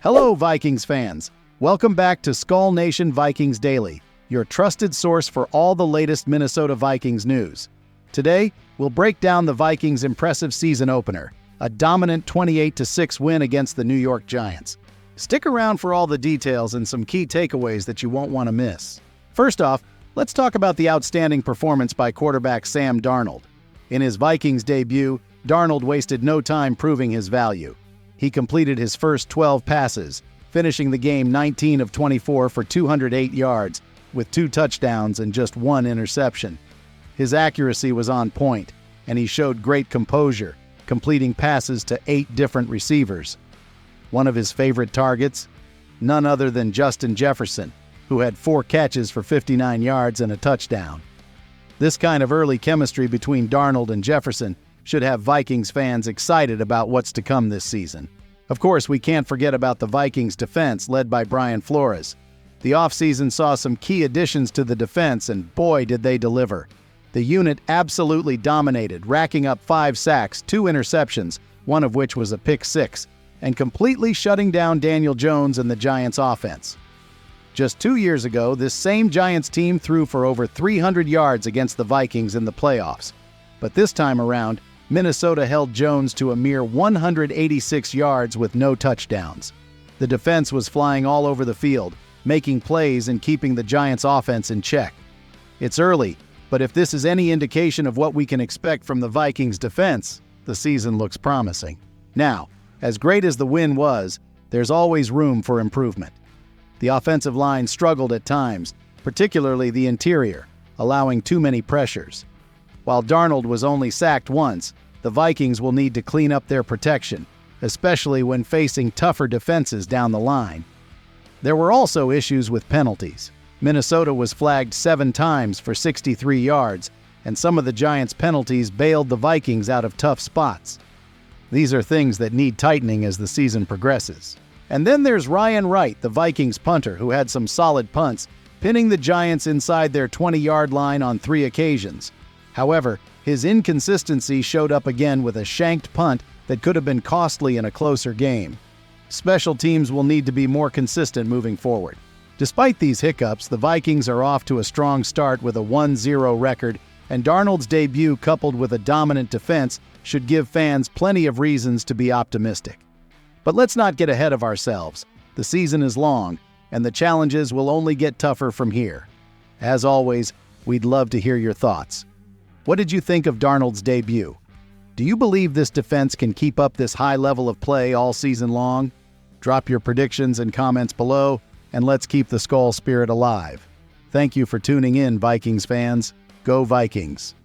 Hello, Vikings fans. Welcome back to Skol Nation Vikings Daily, your trusted source for all the latest Minnesota Vikings news. Today, we'll break down the Vikings' impressive season opener, a dominant 28-6 win against the New York Giants. Stick around for all the details and some key takeaways that you won't want to miss. First off, let's talk about the outstanding performance by quarterback Sam Darnold. In his Vikings debut, Darnold wasted no time proving his value. He completed his first 12 passes, finishing the game 19 of 24 for 208 yards, with 2 touchdowns and just 1 interception. His accuracy was on point, and he showed great composure, completing passes to 8 different receivers. One of his favorite targets? None other than Justin Jefferson, who had 4 catches for 59 yards and a touchdown. This kind of early chemistry between Darnold and Jefferson should have Vikings fans excited about what's to come this season. Of course, we can't forget about the Vikings defense led by Brian Flores. The offseason saw some key additions to the defense, and boy did they deliver. The unit absolutely dominated, racking up 5 sacks, 2 interceptions, one of which was a pick 6, and completely shutting down Daniel Jones and the Giants' offense. Just 2 years ago, this same Giants team threw for over 300 yards against the Vikings in the playoffs. But this time around, Minnesota held Jones to a mere 186 yards with no touchdowns. The defense was flying all over the field, making plays and keeping the Giants' offense in check. It's early, but if this is any indication of what we can expect from the Vikings' defense, the season looks promising. Now, as great as the win was, there's always room for improvement. The offensive line struggled at times, particularly the interior, allowing too many pressures. While Darnold was only sacked once, the Vikings will need to clean up their protection, especially when facing tougher defenses down the line. There were also issues with penalties. Minnesota was flagged 7 times for 63 yards, and some of the Giants' penalties bailed the Vikings out of tough spots. These are things that need tightening as the season progresses. And then there's Ryan Wright, the Vikings punter, who had some solid punts, pinning the Giants inside their 20-yard line on 3 occasions. However, his inconsistency showed up again with a shanked punt that could have been costly in a closer game. Special teams will need to be more consistent moving forward. Despite these hiccups, the Vikings are off to a strong start with a 1-0 record, and Darnold's debut coupled with a dominant defense should give fans plenty of reasons to be optimistic. But let's not get ahead of ourselves. The season is long, and the challenges will only get tougher from here. As always, we'd love to hear your thoughts. What did you think of Darnold's debut? Do you believe this defense can keep up this high level of play all season long? Drop your predictions and comments below, and let's keep the Skol spirit alive. Thank you for tuning in, Vikings fans. Go Vikings!